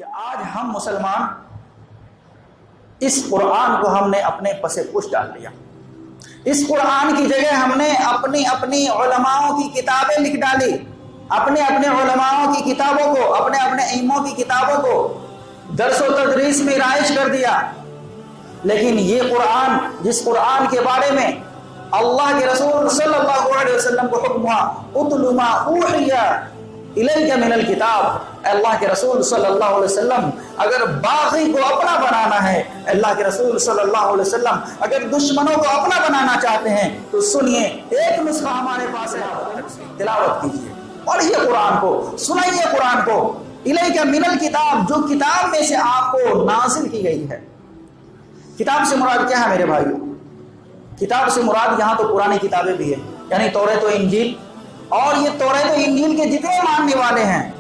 کہ آج ہم مسلمان اس قرآن کو ہم نے اپنے پس پش ڈال لیا. اس قرآن کی جگہ ہم نے اپنی علماؤں کی کتابیں لکھ ڈالی, اپنے علماؤں کی کتابوں کو, اپنے ائموں کی کتابوں کو درس و تدریس میں رائج کر دیا. لیکن یہ قرآن, جس قرآن کے بارے میں اللہ کے رسول صلی اللہ علیہ وسلم کو حکم ہوا اتل ما اوحی الیک من الکتاب, اللہ کے رسول صلی اللہ علیہ وسلم اگر باغی کو اپنا بنانا ہے, اللہ کے رسول صلی اللہ علیہ وسلم اگر دشمنوں کو اپنا بنانا چاہتے ہیں تو سنیے, ایک نسخہ ہمارے پاس ہے, تلاوت کیجیے, پڑھیے قرآن کو, سنائیے قرآن کو. الیک من الکتاب, جو کتاب میں سے آپ کو نازل کی گئی ہے. کتاب سے مراد کیا ہے میرے بھائیو؟ کتاب سے مراد یہاں تو پرانی کتابیں بھی ہیں, یعنی توریت و انجیل, اور یہ توریت و انجیل کے جتنے ماننے والے ہیں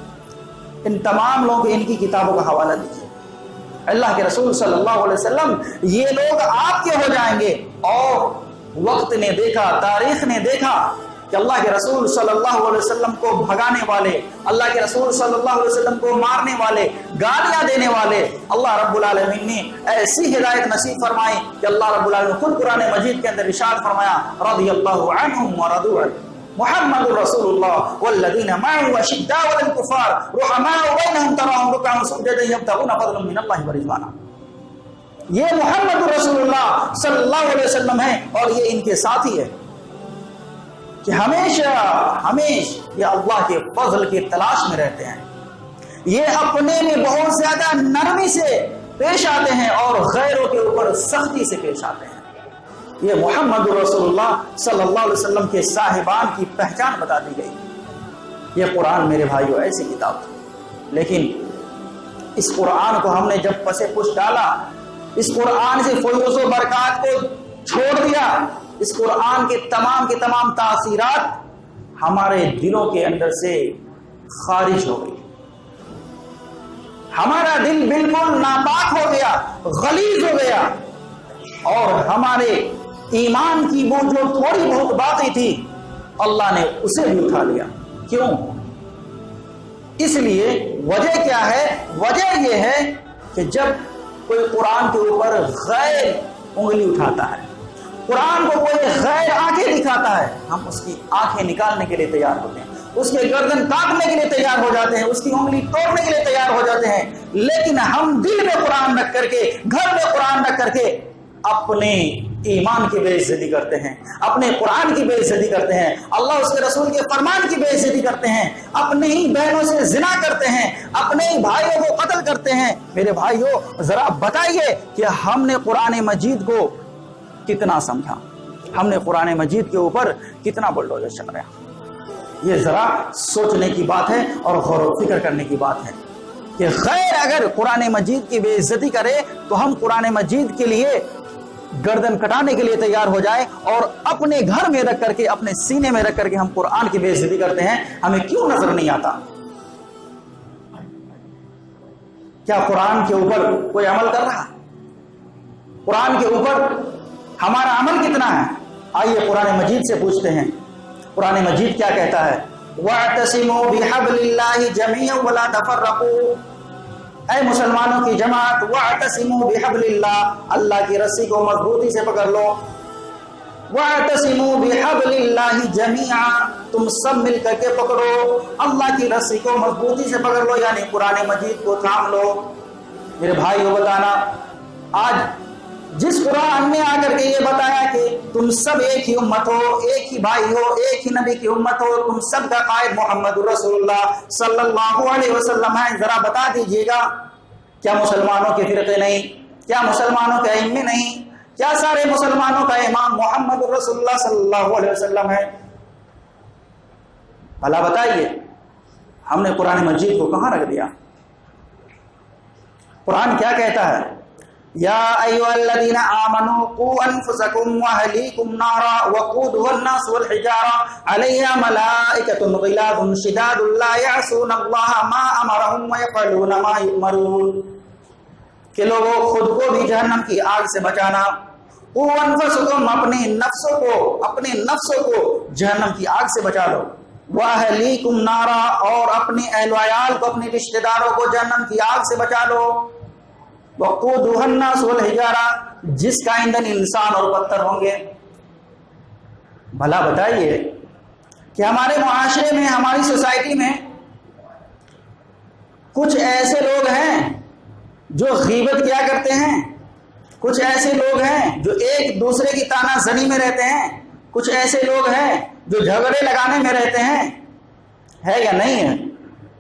ان تمام لوگوں کو ان کی کتابوں کا حوالہ دیجیے. اللہ کے رسول صلی اللہ علیہ وسلم یہ لوگ آپ کے ہو جائیں گے. اور وقت نے دیکھا, تاریخ نے دیکھا کہ اللہ کے رسول صلی اللہ علیہ وسلم کو بھگانے والے, اللہ کے رسول صلی اللہ علیہ وسلم کو مارنے والے, گالیاں دینے والے, اللہ رب العالمین نے ایسی ہدایت نصیب فرمائی کہ اللہ رب العالمین خود قرآن مجید کے اندر ارشاد فرمایا رضی اللہ عنہم ورضوا عنہ محمد رسول اللہ والذین معه اشداء علی الکفار رحماء بینہم تراہم رکعا سجدا یبتغون فضلا من اللہ ورضوانا. یہ محمد رسول اللہ صلی اللہ علیہ وسلم ہے اور یہ ان کے ساتھی ہے کہ ہمیشہ یہ اللہ کے فضل کی تلاش میں رہتے ہیں. یہ اپنے میں بہت زیادہ نرمی سے پیش آتے ہیں اور غیروں کے اوپر سختی سے پیش آتے ہیں. یہ محمد رسول اللہ صلی اللہ علیہ وسلم کے صاحبان کی پہچان بتا دی گئی. یہ قرآن میرے بھائیو ایسی کتاب تھی, لیکن اس قرآن کو ہم نے جب پس پش ڈالا, اس قرآن سے فیوز و برکات کو چھوڑ دیا, اس قرآن کے تمام تاثیرات ہمارے دلوں کے اندر سے خارج ہو گئی. ہمارا دل بالکل ناپاک ہو گیا, غلیظ ہو گیا, اور ہمارے ایمان کی وہ جو تھوڑی بہت باتیں تھی اللہ نے اسے بھی اٹھا لیا. کیوں؟ اس لیے وجہ کیا ہے؟ وجہ یہ ہے کہ جب کوئی قرآن کے اوپر غیر انگلی اٹھاتا ہے, قرآن کو کوئی غیر آنکھیں دکھاتا ہے, ہم اس کی آنکھیں نکالنے کے لیے تیار ہوتے ہیں, اس کے گردن کاٹنے کے لیے تیار ہو جاتے ہیں, اس کی انگلی توڑنے کے لیے تیار ہو جاتے ہیں. لیکن ہم دل میں قرآن رکھ کر کے, گھر میں قرآن رکھ کر کے اپنے ایمان کی بے عزتی کرتے ہیں, اپنے قرآن کی بے عزتی کرتے ہیں, اللہ اس کے رسول کے فرمان کی بے عزتی کرتے ہیں, اپنے ہی بہنوں سے زنا کرتے ہیں, اپنے ہی بھائیوں کو قتل کرتے ہیں. میرے بھائیوں ذرا بتائیے کہ ہم نے قرآن مجید کو کتنا سمجھا, ہم نے قرآن مجید کے اوپر کتنا بلڈوزر چلایا. یہ ذرا سوچنے کی بات ہے اور غور و فکر کرنے کی بات ہے کہ غیر اگر قرآن مجید کی بے عزتی کرے تو ہم قرآن مجید کے لیے گردن کٹانے کے لیے تیار ہو جائے, اور اپنے گھر میں رکھ کر کے, اپنے سینے میں رکھ کر کے ہم قرآن کی بے عزتی کرتے ہیں. ہمیں کیوں نظر نہیں آتا؟ کیا قرآن کے اوپر کوئی عمل کر رہا؟ قرآن کے اوپر ہمارا عمل کتنا ہے؟ آئیے قرآن مجید سے پوچھتے ہیں. قرآن مجید کیا کہتا ہے؟ وَاعْتَصِمُوا بِحَبْلِ اللَّهِ جَمِيعًا وَلَا تَفَرَّقُوا, اے مسلمانوں کی جماعت, وَاعْتَصِمُوا بِحَبْلِ اللَّهِ, اللہ کی رسی کو مضبوطی سے پکڑ لو. وَاعْتَصِمُوا بِحَبْلِ اللَّهِ جَمِيعًا, تم سب مل کر کے پکڑو, اللہ کی رسی کو مضبوطی سے پکڑ لو, یعنی قرآن مجید کو تھام لو. میرے بھائیو بتانا, آج جس قرآن نے آ کر کے یہ بتایا کہ تم سب ایک ہی امت ہو, ایک ہی بھائی ہو, ایک ہی نبی کی امت ہو, تم سب کا قائد محمد رسول اللہ صلی اللہ علیہ وسلم ہے, ذرا بتا دیجئے گا کیا مسلمانوں کے فرقے نہیں, کیا مسلمانوں کے ائمے نہیں, کیا سارے مسلمانوں کا امام محمد رسول اللہ صلی اللہ علیہ وسلم ہے؟ بھلا بتائیے ہم نے قرآن مجید کو کہاں رکھ دیا؟ قرآن کیا کہتا ہے؟ یا ایھا الذین آمنوا قوا انفسکم واہلیکم نارا وقودها الناس والحجارہ علیہا ملائکۃ غلاظ شداد لا یعصون اللہ ما امرهم ویفعلون ما یؤمرون. کہ لوگوں خود کو بھی جہنم کی آگ سے بچانا, قوا انفسکم, اپنے نفسوں کو جہنم کی آگ سے بچا لو, وَأَهْلِيكُمْ نَارًا، اور اپنے اہل و عیال کو، اپنے رشتہ داروں کو جہنم کی آگ سے بچا لو. وَقُودُهَا النَّاسُ وَالْحِجَارَةُ، جس کا ایندھن انسان اور پتھر ہوں گے. بھلا بتائیے کہ ہمارے معاشرے میں، ہماری سوسائٹی میں کچھ ایسے لوگ ہیں جو غیبت کیا کرتے ہیں، کچھ ایسے لوگ ہیں جو ایک دوسرے کی تانا زنی میں رہتے ہیں، کچھ ایسے لوگ ہیں جو جھگڑے لگانے میں رہتے ہیں، ہے یا نہیں ہے؟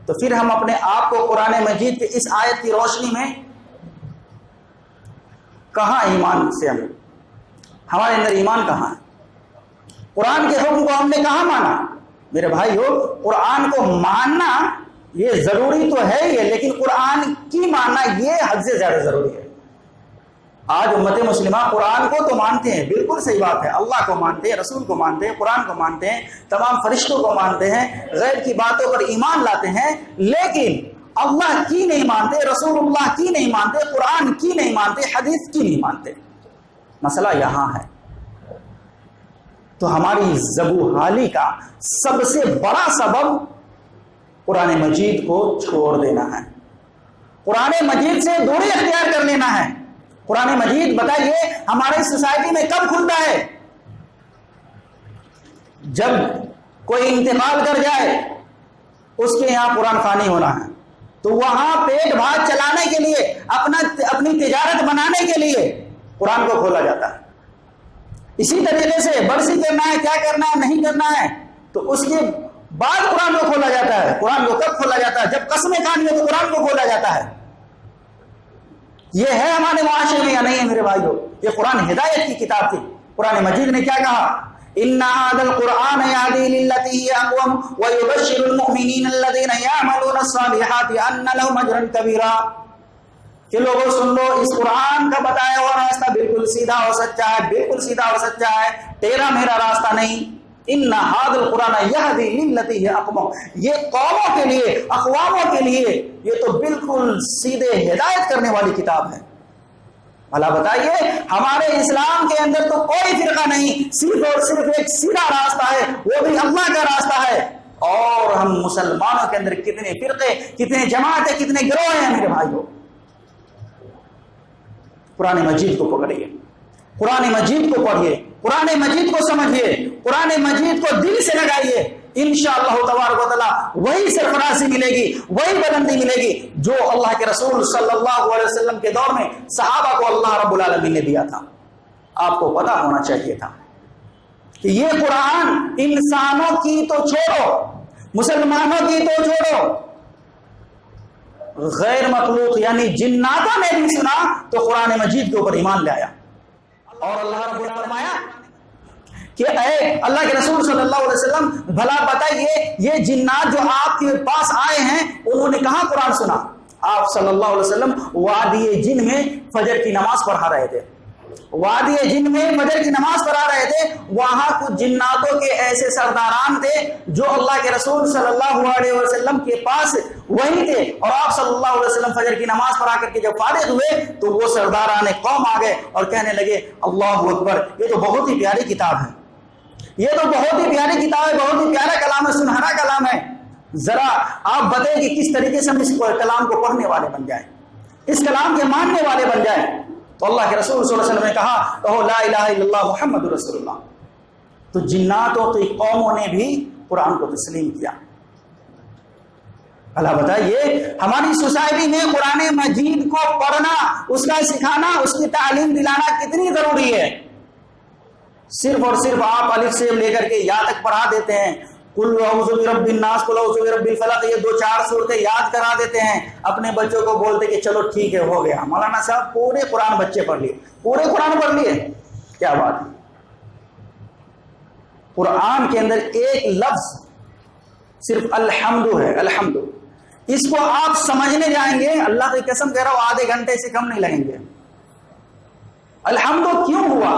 تو پھر ہم اپنے آپ کو قرآن مجید کی اس آیت کی روشنی میں کہاں ایمان سے ہمارے اندر ایمان کہاں ہے؟ قرآن کے حکم کو ہم نے کہاں مانا؟ میرے بھائیو، قرآن کو ماننا یہ ضروری تو ہے ہی ہے، لیکن قرآن کی ماننا یہ حد سے زیادہ ضروری ہے. آج امت مسلمہ قرآن کو تو مانتے ہیں، بالکل صحیح بات ہے، اللہ کو مانتے ہیں، رسول کو مانتے ہیں، قرآن کو مانتے ہیں، تمام فرشتوں کو مانتے ہیں، غیر کی باتوں پر ایمان لاتے ہیں، لیکن اللہ کی نہیں مانتے، رسول اللہ کی نہیں مانتے، قرآن کی نہیں مانتے، حدیث کی نہیں مانتے. مسئلہ یہاں ہے. تو ہماری زبو حالی کا سب سے بڑا سبب قرآن مجید کو چھوڑ دینا ہے، قرآن مجید سے دوری اختیار کر لینا ہے. قرآن مجید بتائیے ہمارے سوسائٹی میں کب کھلتا ہے؟ جب کوئی انتقال کر جائے، اس کے یہاں قرآن خوانی ہونا ہے، تو وہاں پیٹ بھات چلانے کے لیے، اپنی تجارت بنانے کے لیے قرآن کو کھولا جاتا ہے. اسی طریقے سے برسی کرنا ہے، کیا کرنا ہے، نہیں کرنا ہے، تو اس کے بعد قرآن کو کھولا جاتا ہے. قرآن کو کب کھولا جاتا ہے؟ جب قسمیں کھانی ہے تو قرآن کو کھولا جاتا ہے. یہ ہے ہمارے معاشرے میں یا نہیں ہے میرے بھائیو؟ یہ قرآن ہدایت کی کتاب تھی. قرآن مجید نے کیا کہا؟ إِنَّ هَذَا الْقُرْآنَ يَهْدِي لِلَّتِي هِيَ أَقْوَمُ وَيُبَشِّرُ الْمُؤْمِنِينَ الَّذِينَ يَعْمَلُونَ الصَّالِحَاتِ أَنَّ لَهُمْ أَجْرًا كَبِيرًا. کہ لوگوں سن لو، اس قرآن کا بتایا ہوا راستہ بالکل سیدھا اور سچا ہے، بالکل سیدھا اور سچا ہے، تیرا میرا راستہ نہیں. إِنَّ هَذَا الْقُرْآنَ يَهْدِي لِلَّتِي هِيَ أَقْوَمُ، یہ قوموں کے لیے، اقواموں کے لیے یہ تو بالکل سیدھے ہدایت کرنے والی کتاب ہے. بھلا بتائیے ہمارے اسلام کے اندر تو کوئی فرقہ نہیں، صرف اور صرف ایک سیدھا راستہ ہے، وہ بھی اللہ کا راستہ ہے. اور ہم مسلمانوں کے اندر کتنے فرقے، کتنے جماعتیں، کتنے گروہ ہیں میرے بھائیوں. قرآن مجید کو پکڑیے، قرآن مجید کو پڑھیے، قرآن مجید کو سمجھیے، قرآن مجید کو دل سے لگائیے. انشاءاللہ تبارک و تعالی وہی سرفرازی ملے گی، وہی بلندی ملے گی جو اللہ کے رسول صلی اللہ علیہ وسلم کے دور میں صحابہ کو اللہ رب العالمین نے دیا تھا. آپ کو پتا ہونا چاہیے تھا کہ یہ قرآن انسانوں کی تو چھوڑو، مسلمانوں کی تو چھوڑو، غیر مخلوق یعنی جناتوں نے بھی سنا تو قرآن مجید کے اوپر ایمان لے آیا. اور اللہ رب العالمین نے فرمایا کہ اے اللہ کے رسول صلی اللہ علیہ وسلم، بھلا بتائیے یہ جنات جو آپ کے پاس آئے ہیں انہوں نے کہاں قرآن سنا؟ آپ صلی اللہ علیہ وسلم وادی جن میں فجر کی نماز پڑھا رہے تھے، وادی جن میں فجر کی نماز پڑھا رہے تھے. وہاں کچھ جناتوں کے ایسے سرداران تھے جو اللہ کے رسول صلی اللہ علیہ وسلم کے پاس وہی تھے، اور آپ صلی اللہ علیہ وسلم فجر کی نماز پڑھا کر کے جب فارغ ہوئے تو وہ سرداران قوم آ گئے اور کہنے لگے اللہ اکبر، یہ تو بہت ہی پیاری کتاب ہے، یہ تو بہت ہی پیاری کتاب ہے، بہت ہی پیارا کلام ہے، سنہرا کلام ہے. ذرا آپ بتائیں کہ کس طریقے سے ہم اس کلام کو پڑھنے والے بن جائیں، اس کلام کے ماننے والے بن جائیں. تو اللہ کے رسول صلی اللہ علیہ وسلم نے کہا کہو لا الہ الا اللہ محمد رسول اللہ. تو جناتوں کی قوموں نے بھی قرآن کو تسلیم کیا. اللہ بتائیے ہماری سوسائٹی میں قرآن مجید کو پڑھنا، اس کا سکھانا، اس کی تعلیم دلانا کتنی ضروری ہے. صرف اور صرف آپ الف سے لے کر کے یا تک پڑھا دیتے ہیں، قل اعوذ برب الناس، قل اعوذ برب الفلق، یہ 2-4 صورتیں یاد کرا دیتے ہیں، اپنے بچوں کو بولتے کہ چلو ٹھیک ہے ہو گیا. مولانا صاحب پورے قرآن بچے پڑھ لیے، پورے قرآن پڑھ لیے، کیا بات ہے. قرآن کے اندر ایک لفظ صرف الحمد ہے، الحمد. اس کو آپ سمجھنے جائیں گے، اللہ کی قسم کہہ رہا ہوں آدھے گھنٹے سے کم نہیں لگیں گے. الحمد کیوں ہوا؟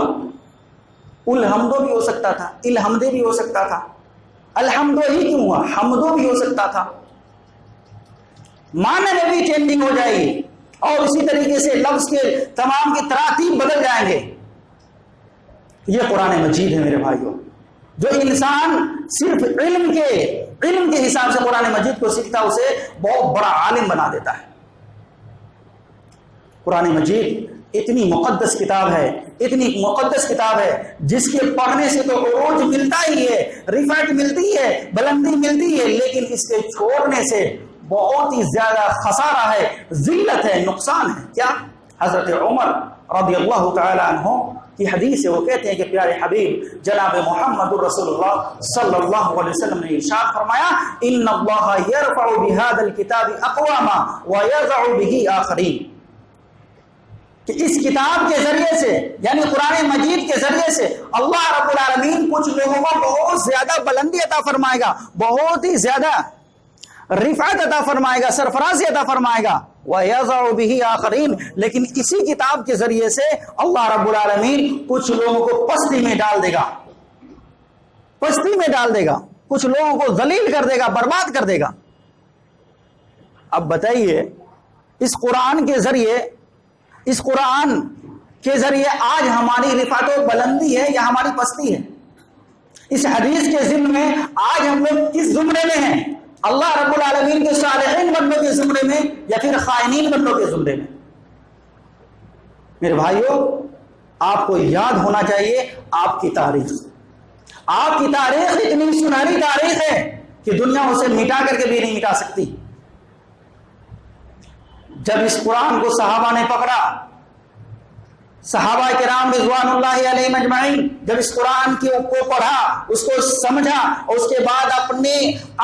الحمدو بھی ہو سکتا تھا، الحمدے بھی ہو سکتا تھا، الحمدو ہی کیوں ہوا؟ حمدو بھی ہو سکتا تھا. معنی میں بھی چینجنگ ہو جائے گی اور اسی طریقے سے لفظ کے تمام کی تراتیب بدل جائیں گے. یہ قرآن مجید ہے میرے بھائیوں، جو انسان صرف علم کے حساب سے قرآن مجید کو سیکھتا اسے بہت بڑا عالم بنا دیتا ہے۔ قرآن مجید اتنی مقدس کتاب ہے جس کے پڑھنے سے تو عروج ملتا ہی ہے، رفعت ملتی ہے، بلندی ملتی ہے، لیکن اس کے چھوڑنے سے بہت ہی زیادہ خسارہ ہے، ذلت ہے، نقصان ہے۔ کیا؟ حضرت عمر رضی اللہ تعالی عنہ کی حدیث ہے، وہ کہتے ہیں کہ پیارے حبیب جناب محمد رسول اللہ صلی اللہ علیہ وسلم نے ارشاد فرمایا ان اللہ یرفع بهذا الكتاب اقواما ويضع به آخرین، کہ اس کتاب کے ذریعے سے یعنی قرآن مجید کے ذریعے سے اللہ رب العالمین کچھ لوگوں کو بہت زیادہ بلندی عطا فرمائے گا، بہت ہی زیادہ رفعت عطا فرمائے گا، سرفرازی عطا فرمائے گا، وَيَضَعُ بِهِ آخَرِينَ، لیکن اسی کتاب کے ذریعے سے اللہ رب العالمین کچھ لوگوں کو پستی میں ڈال دے گا، کچھ لوگوں کو ذلیل کر دے گا، برباد کر دے گا۔ اب بتائیے اس قرآن کے ذریعے آج ہماری رفعت و بلندی ہے یا ہماری پستی ہے؟ اس حدیث کے ضمن میں آج ہم لوگ کس زمرے میں ہیں؟ اللہ رب العالمین کے صالحین بندوں کے زمرے میں یا پھر خائنین بندوں کے زمرے میں؟ میرے بھائیوں، آپ کو یاد ہونا چاہیے آپ کی تاریخ اتنی سنہری تاریخ ہے کہ دنیا اسے مٹا کر کے بھی نہیں مٹا سکتی۔ جب اس قرآن کو صحابہ نے پکڑا، صحابہ کرام رضوان اللہ علیہم اجمعین، جب اس قرآن کو پڑھا، اس کو سمجھا اور اس کے بعد اپنے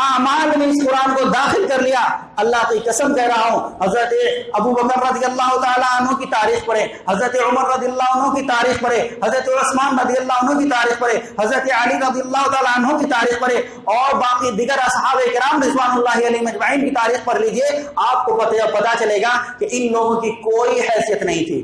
اعمال میں اس قرآن کو داخل کر لیا، اللہ کی قسم کہہ رہا ہوں، حضرت ابو بکر رضی اللہ تعالیٰ عنہ کی تاریخ پڑھے، حضرت عمر رضی اللہ عنہ کی تاریخ پڑھے، حضرت عثمان رضی اللہ عنہ کی تاریخ پڑھے، حضرت علی رضی اللہ تعالیٰ عنہ کی تاریخ پڑھے اور باقی دیگر صحابہ کرام رضوان اللہ علیہم اجمعین کی تاریخ پڑھ لیجئے، آپ کو پتہ چلے گا کہ ان لوگوں کی کوئی حیثیت نہیں تھی۔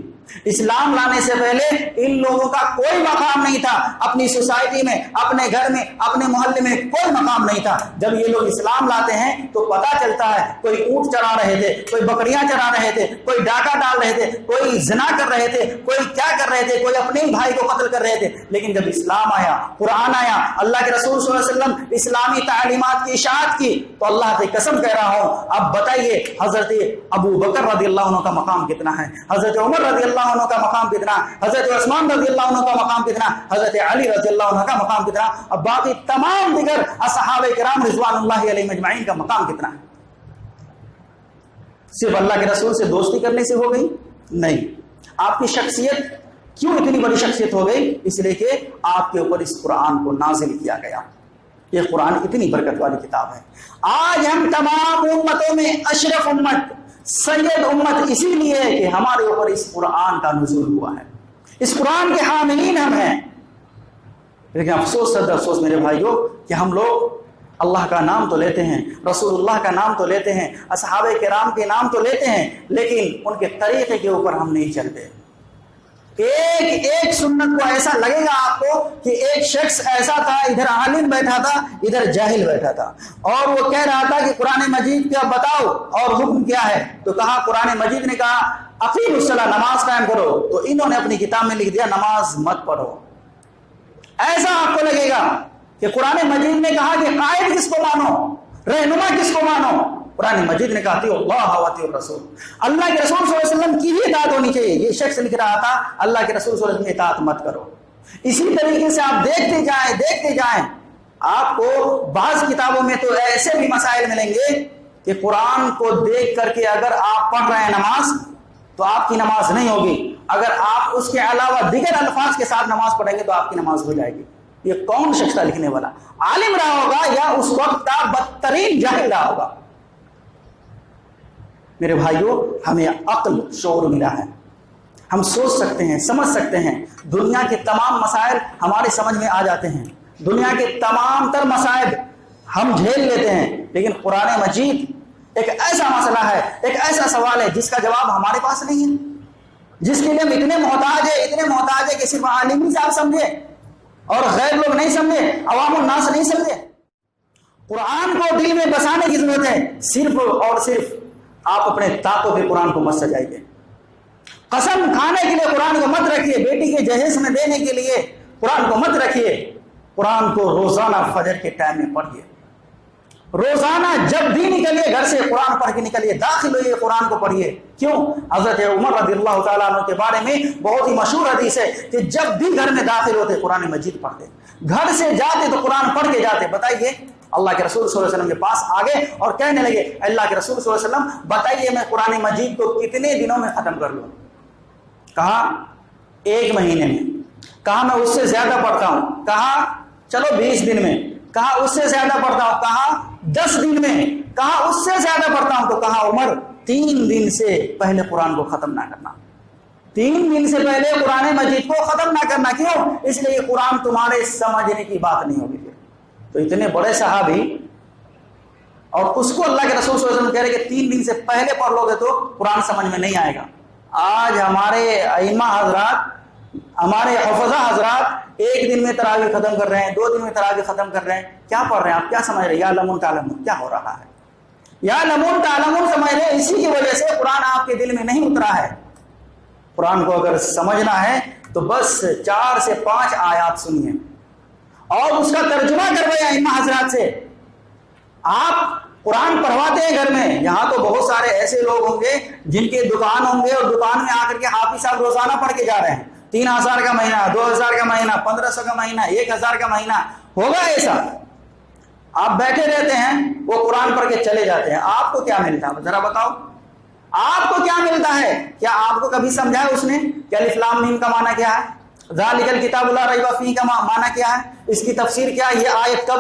اسلام لانے سے پہلے ان لوگوں کا کوئی مقام نہیں تھا، اپنی سوسائٹی میں، اپنے گھر میں، اپنے محلے میں کوئی مقام نہیں تھا۔ جب یہ لوگ اسلام لاتے ہیں تو پتہ چلتا ہے کوئی اونٹ چرا رہے تھے، کوئی بکریاں چرا رہے تھے، کوئی ڈاکہ ڈال رہے تھے، کوئی زنا کر رہے تھے، کوئی کیا کر رہے تھے، کوئی اپنے ہی بھائی کو قتل کر رہے تھے۔ لیکن جب اسلام آیا، قرآن آیا، اللہ کے رسول صلی اللہ علیہ وسلم اسلامی تعلیمات کی اشاعت کی، تو اللہ کی قسم کہہ رہا ہوں، اب بتائیے حضرت ابو بکر رضی اللہ عنہ کا مقام کتنا ہے، حضرت عمر رضی اللہ عنہ کا مقام کتنا، حضرت عثمان رضی اللہ عنہ کا مقام کتنا، حضرت علی رضی اللہ عنہ کا مقام کتنا، اب باقی تمام دیگر اصحاب کرام رضوان اللہ علیہم اجمعین کا مقام کتنا ہے؟ صرف اللہ کے رسول سے دوستی کرنے سے ہو گئی؟ نہیں۔ آپ کی شخصیت کیوں اتنی بڑی شخصیت ہو گئی؟ اس لیے کہ آپ کے اوپر اس قرآن کو نازل کیا گیا۔ یہ قرآن اتنی برکت والی کتاب ہے۔ آج ہم تمام امتوں میں اشرف امت، سید امت اسی لیے ہے کہ ہمارے اوپر اس قرآن کا نزول ہوا ہے، اس قرآن کے حاملین ہم ہیں۔ لیکن افسوس صد افسوس میرے بھائیوں کہ ہم لوگ اللہ کا نام تو لیتے ہیں، رسول اللہ کا نام تو لیتے ہیں، اصحاب کرام کے نام تو لیتے ہیں، لیکن ان کے طریقے کے اوپر ہم نہیں چلتے۔ ایک سنت کو ایسا لگے گا آپ کو کہ ایک شخص ایسا تھا، ادھر عالم بیٹھا تھا، ادھر جاہل بیٹھا تھا، اور وہ کہہ رہا تھا کہ قرآن مجید کیا بتاؤ اور حکم کیا ہے، تو کہا قرآن مجید نے کہا اقیموا الصلاۃ، نماز قائم کرو، تو انہوں نے اپنی کتاب میں لکھ دیا نماز مت پڑھو۔ ایسا آپ کو لگے گا کہ قرآن مجید نے کہا کہ قائد کس کو مانو، رہنما کس کو مانو، قرآن مجید نے کہا اطیعوا اللہ واطیعوا الرسول، اللہ کے رسول صلی اللہ علیہ وسلم کی ہی اطاعت ہونی چاہیے۔ یہ شخص لکھ رہا تھا اللہ کے رسول صلی اللہ علیہ وسلم کی اطاعت مت کرو۔ اسی طریقے سے آپ دیکھتے جائیں، آپ کو بعض کتابوں میں تو ایسے بھی مسائل ملیں گے کہ قرآن کو دیکھ کر کے اگر آپ پڑھ رہے ہیں نماز تو آپ کی نماز نہیں ہوگی، اگر آپ اس کے علاوہ دیگر الفاظ کے ساتھ نماز پڑھیں گے تو آپ کی نماز ہو جائے گی۔ یہ کون شخص تھا لکھنے والا؟ عالم رہا ہوگا یا اس وقت کا بدترین جاہل رہا ہوگا۔ میرے بھائیوں، ہمیں عقل شعور ملا ہے، ہم سوچ سکتے ہیں، سمجھ سکتے ہیں، دنیا کے تمام مسائل ہمارے سمجھ میں آ جاتے ہیں، دنیا کے تمام تر مسائل ہم جھیل لیتے ہیں، لیکن قرآن مجید ایک ایسا مسئلہ ہے، ایک ایسا سوال ہے جس کا جواب ہمارے پاس نہیں ہے، جس کے لیے ہم اتنے محتاج ہے کہ صرف عالم ہی صاحب سمجھے اور غیر لوگ نہیں سمجھے، عوام الناس نہیں سمجھے۔ قرآن کو دل میں بسانے کی ضرورت ہے، صرف اور صرف آپ اپنے طاقت پہ قرآن کو مت سجائیے، قسم کھانے کے لیے قرآن کو مت رکھیے، بیٹی کے جہیز میں دینے کے لیے قرآن کو مت رکھیے، قرآن کو روزانہ فجر کے ٹائم میں پڑھیے. روزانہ جب بھی نکلیے گھر سے قرآن پڑھ کے نکلیے, داخل ہوئیے قرآن کو پڑھیے. کیوں؟ حضرت عمر رضی اللہ تعالیٰ عنہ کے بارے میں بہت ہی مشہور حدیث ہے کہ جب بھی گھر میں داخل ہوتے قرآن مجید پڑھتے, گھر سے جاتے تو قرآن پڑھ کے جاتے. بتائیے, اللہ کے رسول صلی اللہ علیہ وسلم کے پاس آگے اور کہنے لگے, اللہ کے رسول صلی اللہ علیہ وسلم بتائیے میں قرآن مجید کو کتنے دنوں میں ختم کر لوں؟ کہا 1 مہینے میں. کہا میں اس سے زیادہ پڑھتا ہوں. کہا چلو 20 دن میں. کہا اس سے زیادہ پڑھتا ہوں. کہا 10 دن میں. کہا اس سے زیادہ پڑھتا ہوں. تو کہا عمر 3 دن سے پہلے قرآن کو ختم نہ کرنا. 3 دن سے پہلے قرآن مجید کو ختم نہ کرنا. کیوں؟ اس لیے قرآن تمہارے سمجھنے کی بات نہیں ہوگی. تو اتنے بڑے صحابی, اور اس کو اللہ کے رسول صلی اللہ علیہ وسلم کہہ رہے کہ 3 دن سے پہلے پڑھ لو گے تو قرآن سمجھ میں نہیں آئے گا. آج ہمارے ائمہ حضرات, ہمارے حفظہ حضرات 1 دن میں تراویح ختم کر رہے ہیں, 2 دن میں تراویح ختم کر رہے ہیں. کیا پڑھ رہے ہیں آپ؟ کیا سمجھ رہے ہیں؟ یا لمون تعلمون. کیا ہو رہا ہے؟ یا لمون تعلمون سمجھ رہے ہیں. اسی کی وجہ سے قرآن آپ کے دل میں نہیں اترا ہے. قرآن کو اگر سمجھنا ہے تو بس 4 سے 5 آیات سنیے اور اس کا ترجمہ کروائے ائمہ حضرات سے. آپ قرآن پڑھواتے ہیں گھر میں, یہاں تو بہت سارے ایسے لوگ ہوں گے جن کے دکان ہوں گے اور دکان میں آ کر کے حافظ صاحب روزانہ پڑھ کے جا رہے ہیں. 3000 کا مہینہ, 2000 کا مہینہ, 1500 کا مہینہ, 1000 کا مہینہ. ہوگا ایسا؟ آپ بیٹھے رہتے ہیں, وہ قرآن پڑھ کے چلے جاتے ہیں. آپ کو کیا ملتا ہے ذرا بتاؤ؟ آپ کو کیا ملتا ہے؟ کیا آپ کو کبھی سمجھا ہے اس نے کہ الف لام میم کا معنی کیا ہے؟ ذالک الکتاب لا ریب فیہ کا معنی کیا ہے؟ اس کی تفسیر کیا ہے؟ یہ آیت کب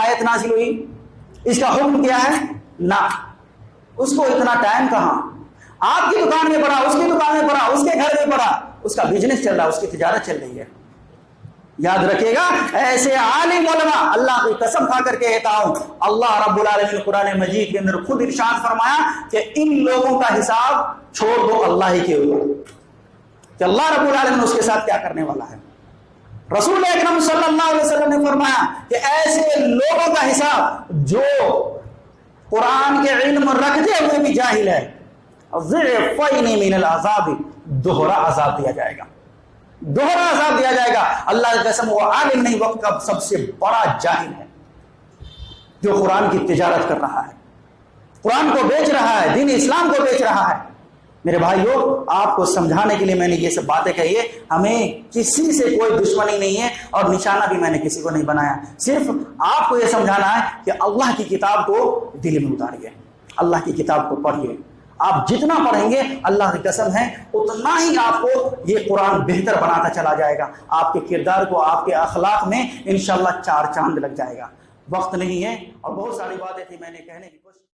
آیت نازل ہوئی؟ اس کا حکم کیا ہے؟ نہ, اس کو اتنا ٹائم کہاں. آپ کی دکان میں پڑا, اس کی دکان میں پڑا, اس کے گھر میں پڑا, اس کا بزنس چل رہا ہے, اس کی تجارت چل رہی ہے. یاد رکھیے گا, ایسے عالم علماء, اللہ کی قسم کھا کر کے کہتا ہوں, اللہ رب العالمین قرآن مجید کے اندر خود ارشاد فرمایا کہ ان لوگوں کا حساب چھوڑ دو اللہ ہی کے اوپر, کہ اللہ رب العالمین اس کے ساتھ کیا کرنے والا ہے. رسول اکرم صلی اللہ علیہ وسلم نے فرمایا کہ ایسے لوگوں کا حساب جو قرآن کے علم رکھتے ہوئے بھی جاہل ہے, ضعفین من العذاب, دوہرا عذاب دیا جائے گا, دوہرا عذاب دیا جائے گا. اللہ کی قسم, وہ عالم نہیں, وقت کا سب سے بڑا جاہل ہے جو قرآن کی تجارت کر رہا ہے, قرآن کو بیچ رہا ہے, دین اسلام کو بیچ رہا ہے. میرے بھائیوں, آپ کو سمجھانے کے لیے میں نے یہ سب باتیں کہی ہے. ہمیں کسی سے کوئی دشمنی نہیں ہے اور نشانہ بھی میں نے کسی کو نہیں بنایا. صرف آپ کو یہ سمجھانا ہے کہ اللہ کی کتاب کو دل میں اتاریے, اللہ کی کتاب کو پڑھیے. آپ جتنا پڑھیں گے اللہ کی قسم ہے اتنا ہی آپ کو یہ قرآن بہتر بناتا چلا جائے گا. آپ کے کردار کو, آپ کے اخلاق میں انشاءاللہ 4 چاند لگ جائے گا. وقت نہیں ہے اور بہت ساری باتیں تھی میں نے کہنے کی کوشش